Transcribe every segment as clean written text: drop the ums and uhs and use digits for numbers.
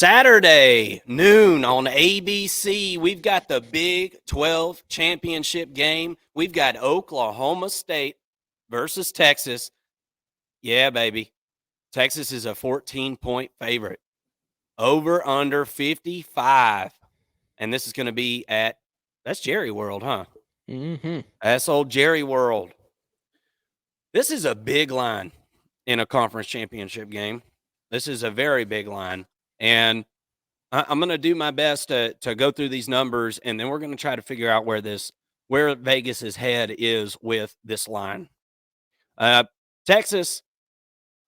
Saturday, noon on ABC, we've got the Big 12 Championship game. We've got Oklahoma State versus Texas. Yeah, baby. Texas is a 14-point favorite. Over under 55. And this is going to be that's Jerry World, huh? Mm-hmm. That's old Jerry World. This is a big line in a conference championship game. This is a very big line. And I'm going to do my best to go through these numbers, and then we're going to try to figure out where Vegas's head is with this line. Texas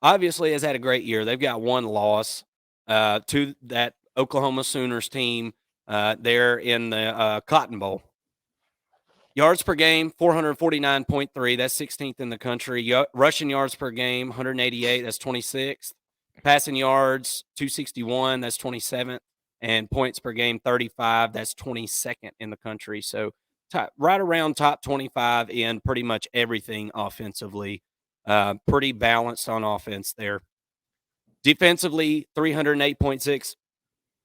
obviously has had a great year. They've got one loss to that Oklahoma Sooners team there in the Cotton Bowl. Yards per game, 449.3. That's 16th in the country. Rushing yards per game, 188. That's 26th. Passing yards, 261. That's 27th. And points per game, 35. That's 22nd in the country. So right around top 25 in pretty much everything offensively. Pretty balanced on offense there. Defensively, 308.6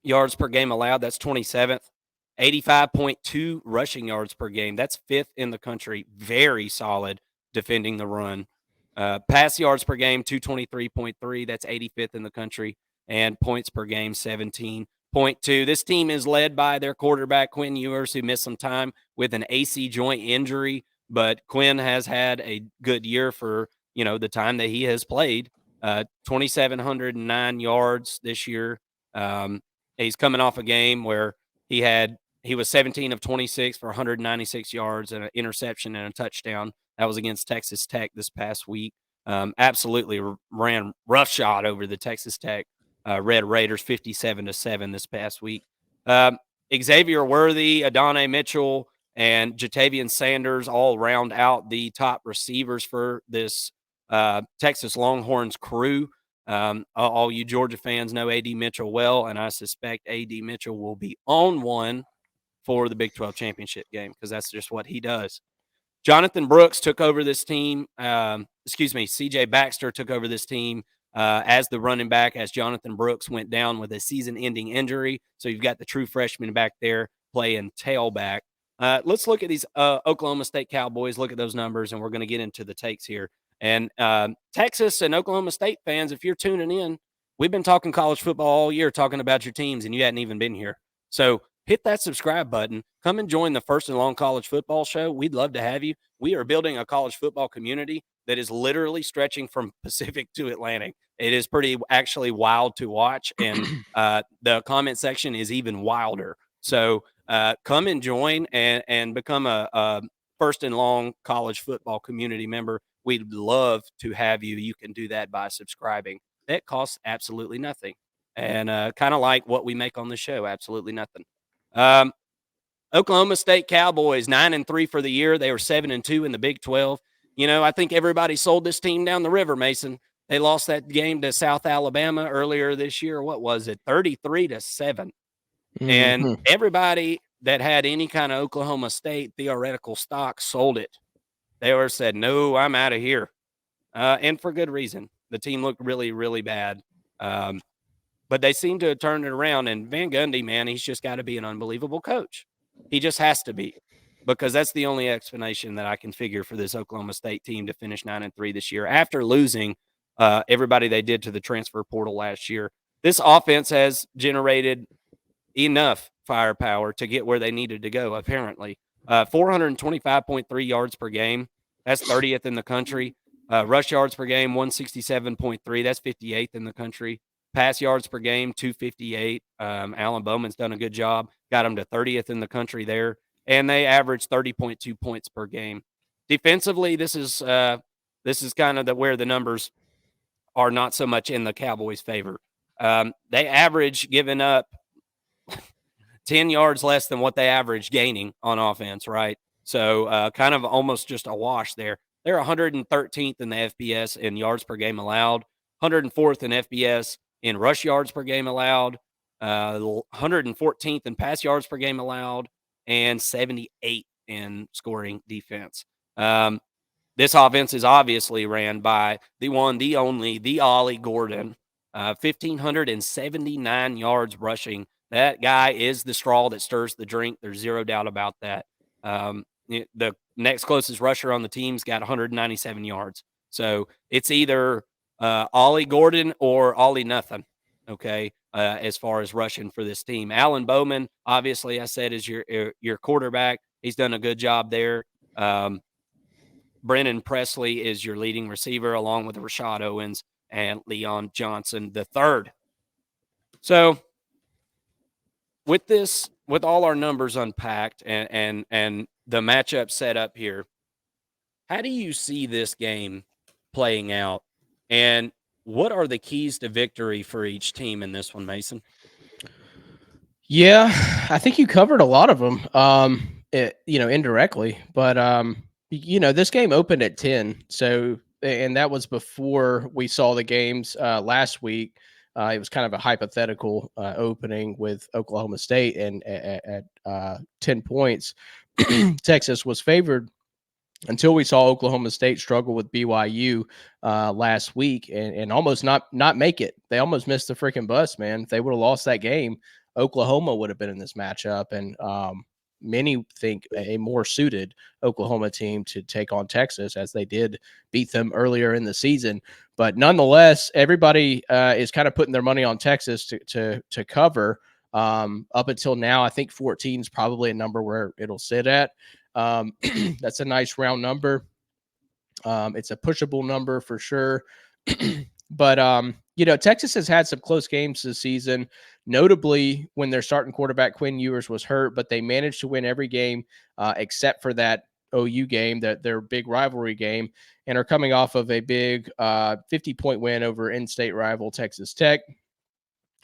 yards per game allowed. That's 27th. 85.2 rushing yards per game. That's 5th in the country. Very solid defending the run. Pass yards per game, 223.3. That's 85th in the country. And points per game, 17.2. This team is led by their quarterback, Quinn Ewers, who missed some time with an AC joint injury. But Quinn has had a good year for, the time that he has played. 2,709 yards this year. He's coming off a game where he was 17 of 26 for 196 yards and an interception and a touchdown. That was against Texas Tech this past week. Absolutely ran roughshod over the Texas Tech Red Raiders 57-7 this past week. Xavier Worthy, Adonai Mitchell, and Jatavian Sanders all round out the top receivers for this Texas Longhorns crew. All you Georgia fans know A.D. Mitchell well, and I suspect A.D. Mitchell will be on one for the Big 12 Championship game because that's just what he does. Jonathan Brooks took over this team. C.J. Baxter took over this team as the running back as Jonathan Brooks went down with a season-ending injury. So you've got the true freshman back there playing tailback. Let's look at these Oklahoma State Cowboys, look at those numbers, and we're going to get into the takes here. And Texas and Oklahoma State fans, if you're tuning in, we've been talking college football all year, talking about your teams, and you hadn't even been here. So hit that subscribe button. Come and join the 1st&LONG College Football Show. We'd love to have you. We are building a college football community that is literally stretching from Pacific to Atlantic. It is pretty actually wild to watch, and the comment section is even wilder. So come and join and become a 1st&LONG College Football community member. We'd love to have you. You can do that by subscribing. That costs absolutely nothing. And kind of like what we make on the show, absolutely nothing. Oklahoma State Cowboys, 9-3 for the year. They were 7-2 in the Big 12. I think everybody sold this team down the river, Mason. They lost that game to South Alabama earlier this year. What was it? 33-7. Mm-hmm. And everybody that had any kind of Oklahoma State theoretical stock sold it. They were said, no, I'm out of here. And for good reason. The team looked really, really bad. But they seem to have turned it around. And Van Gundy, man, he's just got to be an unbelievable coach. He just has to be, because that's the only explanation that I can figure for this Oklahoma State team to finish 9-3 this year after losing everybody they did to the transfer portal last year. This offense has generated enough firepower to get where they needed to go, apparently. 425.3 yards per game. That's 30th in the country. Rush yards per game, 167.3. That's 58th in the country. Pass yards per game, 258. Alan Bowman's done a good job. Got them to 30th in the country there. And they average 30.2 points per game. Defensively, this is kind of where the numbers are not so much in the Cowboys' favor. They average giving up 10 yards less than what they average gaining on offense, right? So kind of almost just a wash there. They're 113th in the FBS in yards per game allowed, 104th in FBS in rush yards per game allowed, 114th in pass yards per game allowed, and 78th in scoring defense. This offense is obviously ran by the one, the only, the Ollie Gordon. 1,579 yards rushing. That guy is the straw that stirs the drink. There's zero doubt about that. The next closest rusher on the team's got 197 yards. So it's either Ollie Gordon or Ollie nothing, okay, as far as rushing for this team. Alan Bowman, obviously, I said, is your quarterback. He's done a good job there. Brennan Presley is your leading receiver, along with Rashad Owens and Leon Johnson III. So with all our numbers unpacked and the matchup set up here, how do you see this game playing out? And what are the keys to victory for each team in this one, Mason? Yeah, I think you covered a lot of them, indirectly. But, this game opened at 10. So, and that was before we saw the games last week. It was kind of a hypothetical opening with Oklahoma State, and at 10 points, Texas was favored until we saw Oklahoma State struggle with BYU last week and almost not make it. They almost missed the freaking bus, man. If they would have lost that game, Oklahoma would have been in this matchup. And many think a more suited Oklahoma team to take on Texas, as they did beat them earlier in the season. But nonetheless, everybody is kind of putting their money on Texas to cover. Up until now, I think 14 is probably a number where it'll sit at. That's a nice round number. It's a pushable number for sure. But, Texas has had some close games this season, notably when their starting quarterback Quinn Ewers was hurt, but they managed to win every game except for that OU game, their big rivalry game, and are coming off of a big 50-point win over in-state rival Texas Tech.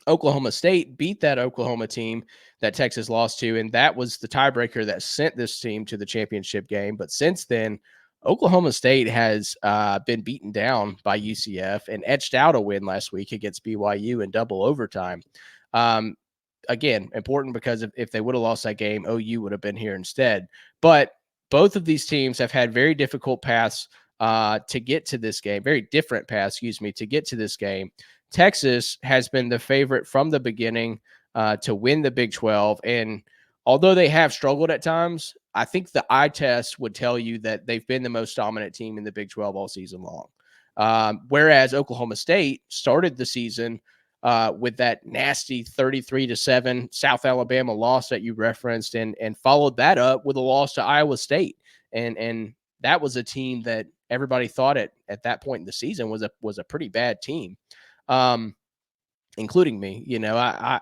Oklahoma State beat that Oklahoma team that Texas lost to, and that was the tiebreaker that sent this team to the championship game. But since then, Oklahoma State has been beaten down by UCF and etched out a win last week against BYU in double overtime. Again, important because if they would have lost that game, OU would have been here instead. But both of these teams have had very difficult paths to get to this game, very different paths, to get to this game. Texas has been the favorite from the beginning to win the Big 12. And although they have struggled at times, I think the eye test would tell you that they've been the most dominant team in the Big 12 all season long. Whereas Oklahoma State started the season with that nasty 33-7 South Alabama loss that you referenced, and followed that up with a loss to Iowa State. And that was a team that everybody thought at that point in the season was a pretty bad team. Including me, I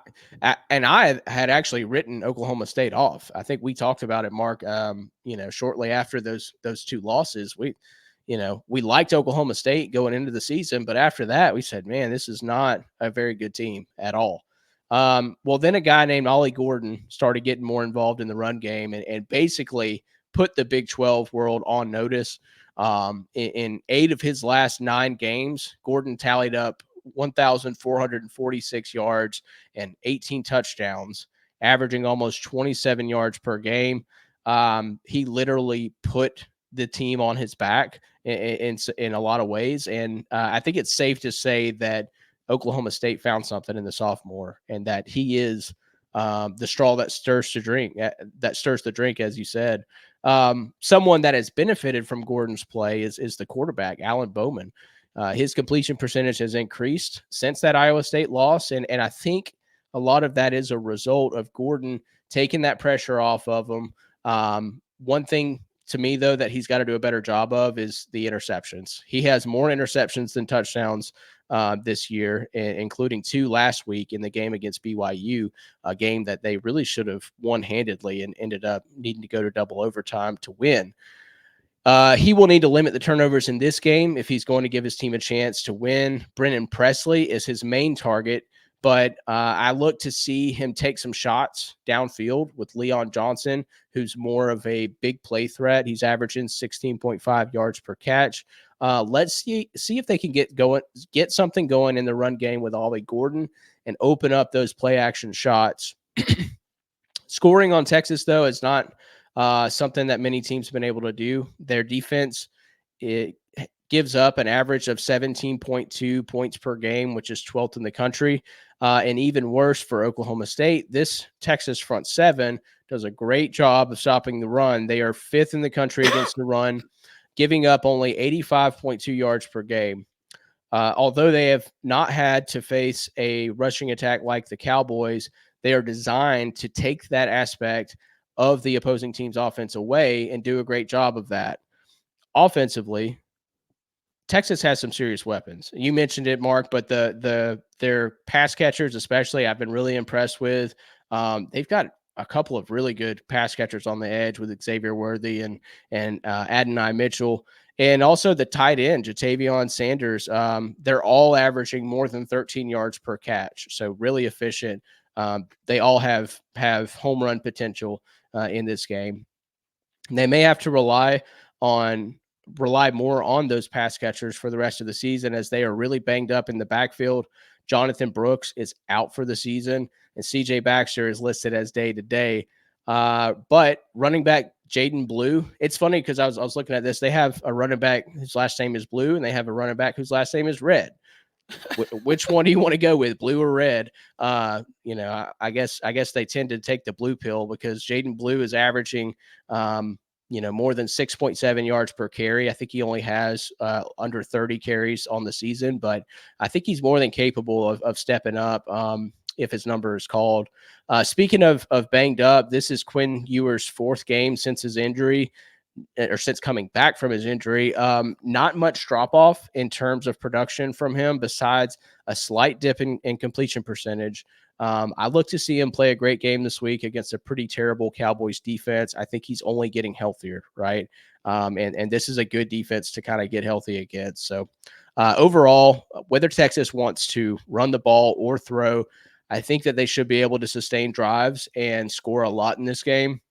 had actually written Oklahoma State off. I think we talked about it, Mark. Shortly after those two losses, we liked Oklahoma State going into the season, but after that, we said, man, this is not a very good team at all. Well, then a guy named Ollie Gordon started getting more involved in the run game and basically put the Big 12 world on notice. In 8 of his last 9 games, Gordon tallied up 1,446 yards and 18 touchdowns, averaging almost 27 yards per game. He literally put the team on his back in a lot of ways. And I think it's safe to say that Oklahoma State found something in the sophomore, and that he is the straw that stirs the drink, as you said. Someone that has benefited from Gordon's play is the quarterback, Alan Bowman. His completion percentage has increased since that Iowa State loss, and I think a lot of that is a result of Gordon taking that pressure off of him. One thing to me, though, that he's got to do a better job of is the interceptions. He has more interceptions than touchdowns this year, including 2 last week in the game against BYU, a game that they really should have won handedly and ended up needing to go to double overtime to win. He will need to limit the turnovers in this game if he's going to give his team a chance to win. Brennan Presley is his main target, but I look to see him take some shots downfield with Leon Johnson, who's more of a big play threat. He's averaging 16.5 yards per catch. Let's see if they can get something going in the run game with Ollie Gordon and open up those play action shots. Scoring on Texas, though, is not something that many teams have been able to do. Their defense, it gives up an average of 17.2 points per game, which is 12th in the country. And even worse for Oklahoma State, this Texas front seven does a great job of stopping the run. They are 5th in the country against the run, giving up only 85.2 yards per game. Although they have not had to face a rushing attack like the Cowboys, they are designed to take that aspect of the opposing team's offense away and do a great job of that. Offensively, Texas has some serious weapons. You mentioned it, Mark, but their pass catchers, especially, I've been really impressed with. They've got a couple of really good pass catchers on the edge with Xavier Worthy and Adonai Mitchell, and also the tight end Jatavion Sanders. They're all averaging more than 13 yards per catch, so really efficient. They all have home run potential in this game. And they may have to rely more on those pass catchers for the rest of the season, as they are really banged up in the backfield. Jonathan Brooks is out for the season, and CJ Baxter is listed as day-to-day. But running back Jaden Blue, it's funny because I was looking at this. They have a running back whose last name is Blue, and they have a running back whose last name is Red. Which one do you want to go with, blue or red? I guess they tend to take the blue pill, because Jaden Blue is averaging more than 6.7 yards per carry. I think he only has under 30 carries on the season, but I think he's more than capable of stepping up if his number is called. Speaking of banged up, this is Quinn Ewer's 4th game since his injury, or since coming back from his injury. Not much drop off in terms of production from him, besides a slight dip in completion percentage. I look to see him play a great game this week against a pretty terrible Cowboys defense. I think he's only getting healthier, right? And this is a good defense to kind of get healthy against. So overall, whether Texas wants to run the ball or throw, I think that they should be able to sustain drives and score a lot in this game.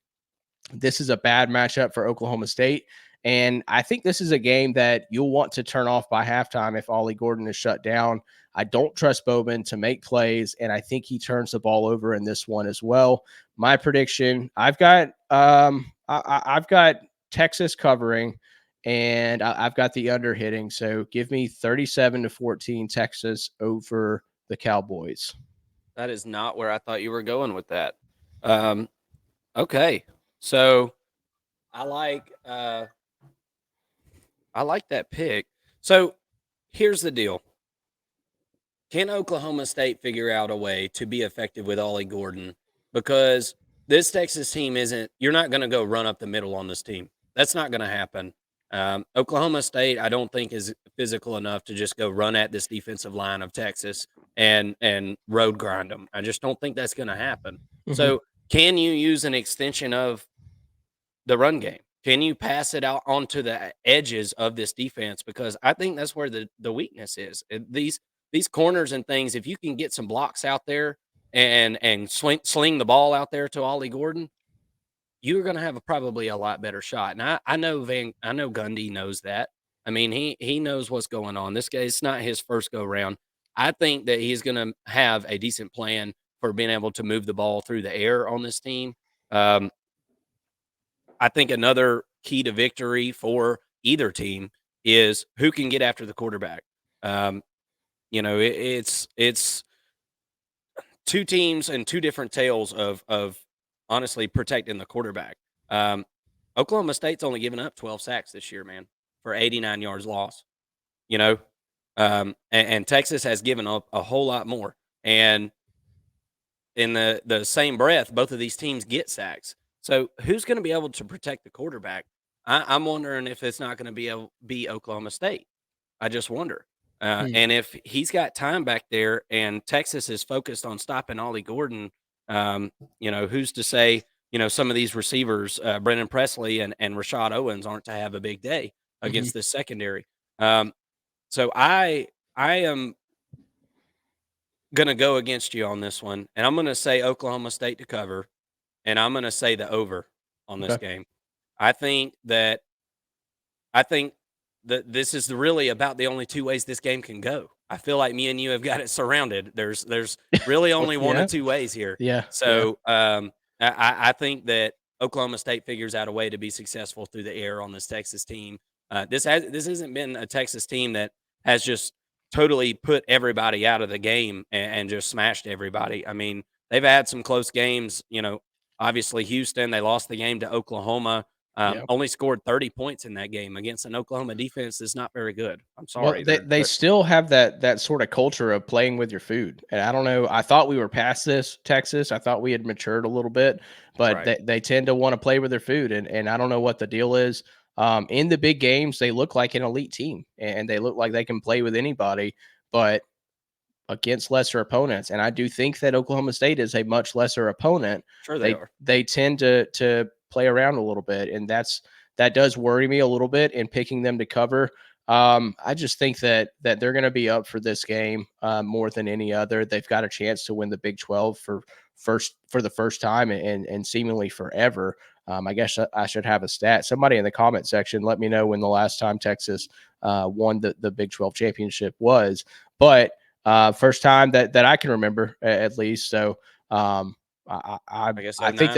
This is a bad matchup for Oklahoma State. And I think this is a game that you'll want to turn off by halftime if Ollie Gordon is shut down. I don't trust Bowman to make plays, and I think he turns the ball over in this one as well. My prediction: I've got Texas covering, and I've got the under hitting. So give me 37-14 Texas over the Cowboys. That is not where I thought you were going with that. Okay, so I like that pick. So here's the deal. Can Oklahoma State figure out a way to be effective with Ollie Gordon? Because this Texas team you're not going to go run up the middle on this team. That's not going to happen. Oklahoma State, I don't think, is physical enough to just go run at this defensive line of Texas and road grind them. I just don't think that's going to happen. Mm-hmm. So can you use an extension of the run game? Can you pass it out onto the edges of this defense? Because I think that's where the weakness is. These corners and things, if you can get some blocks out there and sling the ball out there to Ollie Gordon, you're going to have probably a lot better shot. And I know Gundy knows that. I mean, he knows what's going on. This guy, it's not his first go round. I think that he's going to have a decent plan for being able to move the ball through the air on this team. I think another key to victory for either team is who can get after the quarterback. It's two teams and two different tales of honestly protecting the quarterback. Oklahoma State's only given up 12 sacks this year, man, for 89 yards lost. And Texas has given up a whole lot more. And in the same breath, both of these teams get sacks. So who's going to be able to protect the quarterback? I'm wondering if it's not going to be Oklahoma State. I just wonder. And if he's got time back there and Texas is focused on stopping Ollie Gordon, who's to say, some of these receivers, Brennan Presley and Rashad Owens, aren't to have a big day against this secondary. So I am going to go against you on this one, and I'm going to say Oklahoma State to cover, and I'm going to say the over on this game. I think that this is really about the only two ways this game can go. I feel like me and you have got it surrounded. There's really only one or two ways here. Yeah. So I think that Oklahoma State figures out a way to be successful through the air on this Texas team. This hasn't been a Texas team that has just totally put everybody out of the game and just smashed everybody. I mean, they've had some close games. Obviously Houston, they lost the game to Oklahoma. Yeah. Only scored 30 points in that game against an Oklahoma defense that's not very good. I'm Well, sorry. they still have that sort of culture of playing with your food, and I don't know. I thought we were past this, Texas. I thought we had matured a little bit, but Right. they tend to want to play with their food, and I don't know what the deal is. In the big games, they look like an elite team, and they look like they can play with anybody, but against lesser opponents. And I do think that Oklahoma State is a much lesser opponent. Sure they They are. they tend to play around a little bit, and that does worry me a little bit in picking them to cover. I just think that they're going to be up for this game more than any other. They've got a chance to win the Big 12 for the first time and seemingly forever. I guess I should have a stat. Somebody in the comment section, let me know when the last time Texas won the Big 12 championship was. But first time that I can remember at least. So I guess I think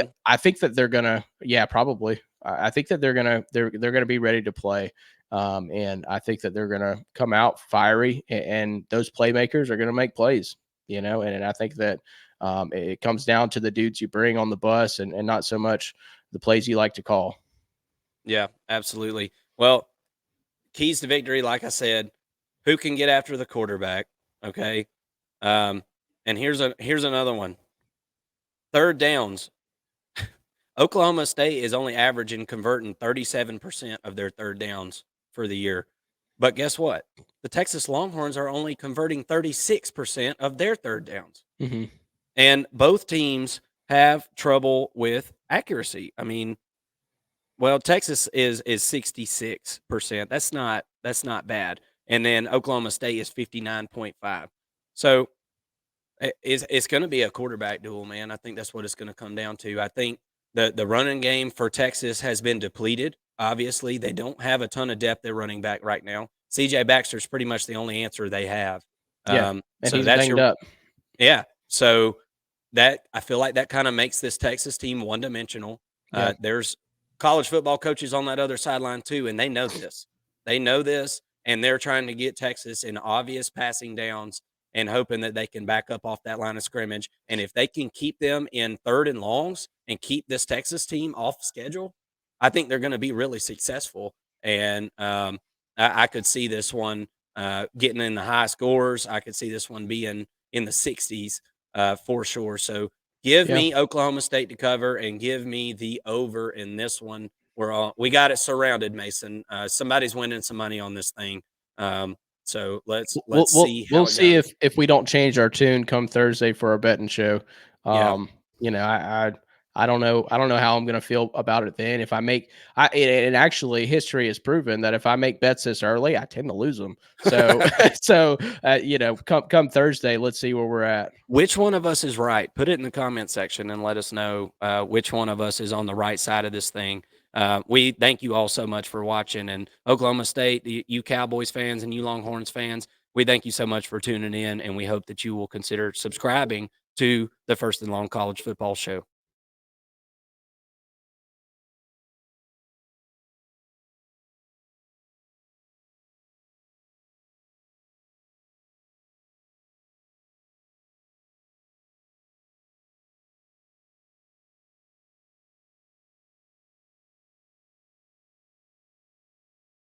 that 09. they're gonna, yeah, probably. I think that they're gonna be ready to play. And I think that they're gonna come out fiery, and those playmakers are gonna make plays, and I think that it comes down to the dudes you bring on the bus, and not so much the plays you like to call. Yeah, absolutely. Well, keys to victory, like I said, who can get after the quarterback? Okay. Um, and here's another one. Third downs. Oklahoma State is only averaging converting 37% of their third downs for the year. But guess what? The Texas Longhorns are only converting 36% of their third downs. Mm-hmm. And both teams have trouble with accuracy. I mean, well, Texas is 66%. That's not bad. And then Oklahoma State is 59.5. So it's going to be a quarterback duel, man. I think that's what it's going to come down to. I think the running game for Texas has been depleted. Obviously, they don't have a ton of depth at running back right now. CJ Baxter is pretty much the only answer they have. Yeah, and So he's that's banged your up. yeah. So that I feel like that kind of makes this Texas team one dimensional. Yeah, There's college football coaches on that other sideline too, and they know this. They know this, and they're trying to get Texas in obvious passing downs and hoping that they can back up off that line of scrimmage. And if they can keep them in 3rd and longs and keep this Texas team off schedule, I think they're going to be really successful. And I could see this one getting in the high scores. I could see this one being in the 60s for sure. So give yeah. me Oklahoma State to cover and give me the over in this one. We got it surrounded, Mason. Somebody's winning some money on this thing. So let's see We'll how it see goes. if we don't change our tune come Thursday for our betting show. Yeah. I don't know. I don't know how I'm going to feel about it then. If I make, and actually history has proven that if I make bets this early, I tend to lose them. So, come Thursday, let's see where we're at. Which one of us is right? Put it in the comment section and let us know which one of us is on the right side of this thing. We thank you all so much for watching. And Oklahoma State, you Cowboys fans and you Longhorns fans, we thank you so much for tuning in. And we hope that you will consider subscribing to the 1st and Long College Football Show.